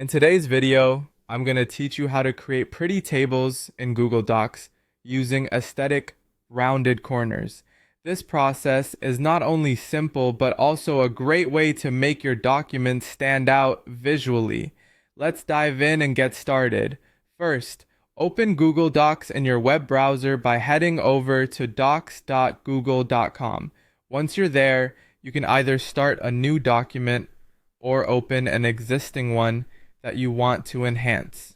In today's video, I'm going to teach you how to create pretty tables in Google Docs using aesthetic rounded corners. This process is not only simple, but also a great way to make your documents stand out visually. Let's dive in and get started. First, open Google Docs in your web browser by heading over to docs.google.com. Once you're there, you can either start a new document or open an existing one that you want to enhance.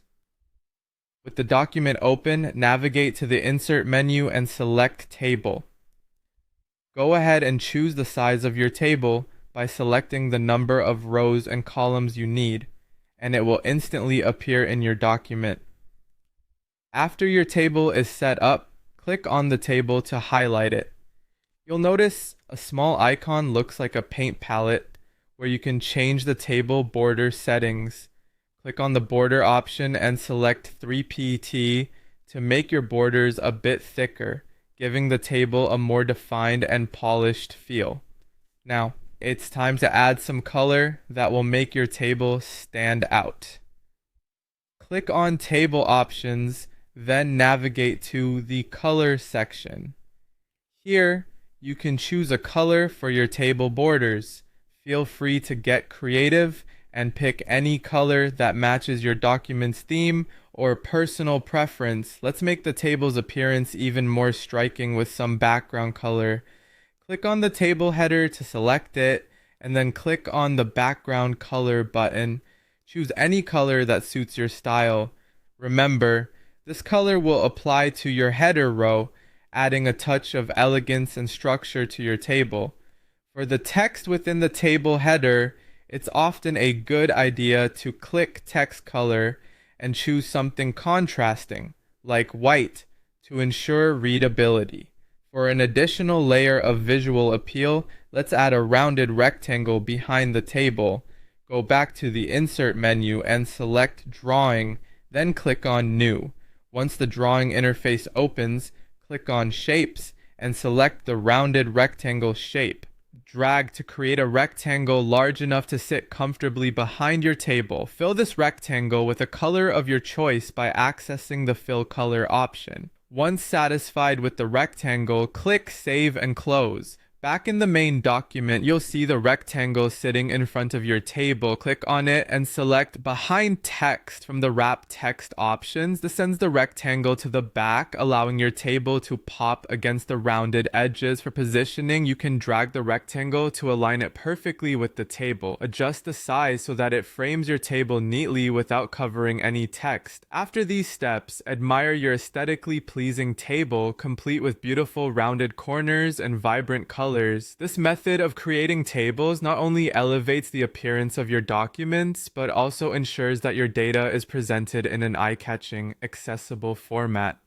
With the document open, navigate to the Insert menu and select Table. Go ahead and choose the size of your table by selecting the number of rows and columns you need, and it will instantly appear in your document. After your table is set up, click on the table to highlight it. You'll notice a small icon looks like a paint palette where you can change the table border settings. Click on the border option and select 3PT to make your borders a bit thicker, giving the table a more defined and polished feel. Now, it's time to add some color that will make your table stand out. Click on Table Options, then navigate to the Color section. Here, you can choose a color for your table borders. Feel free to get creative and pick any color that matches your document's theme or personal preference. Let's make the table's appearance even more striking with some background color. Click on the table header to select it, and then click on the background color button. Choose any color that suits your style. Remember, this color will apply to your header row, adding a touch of elegance and structure to your table. For the text within the table header, it's often a good idea to click text color and choose something contrasting, like white, to ensure readability. For an additional layer of visual appeal, let's add a rounded rectangle behind the table. Go back to the Insert menu and select Drawing, then click on New. Once the drawing interface opens, click on Shapes and select the rounded rectangle shape. Drag to create a rectangle large enough to sit comfortably behind your table. Fill this rectangle with a color of your choice by accessing the Fill Color option. Once satisfied with the rectangle, click Save and Close. Back in the main document, you'll see the rectangle sitting in front of your table. Click on it and select Behind Text from the Wrap Text options. This sends the rectangle to the back, allowing your table to pop against the rounded edges. For positioning, you can drag the rectangle to align it perfectly with the table. Adjust the size so that it frames your table neatly without covering any text. After these steps, admire your aesthetically pleasing table, complete with beautiful rounded corners and vibrant colors. This method of creating tables not only elevates the appearance of your documents, but also ensures that your data is presented in an eye-catching, accessible format.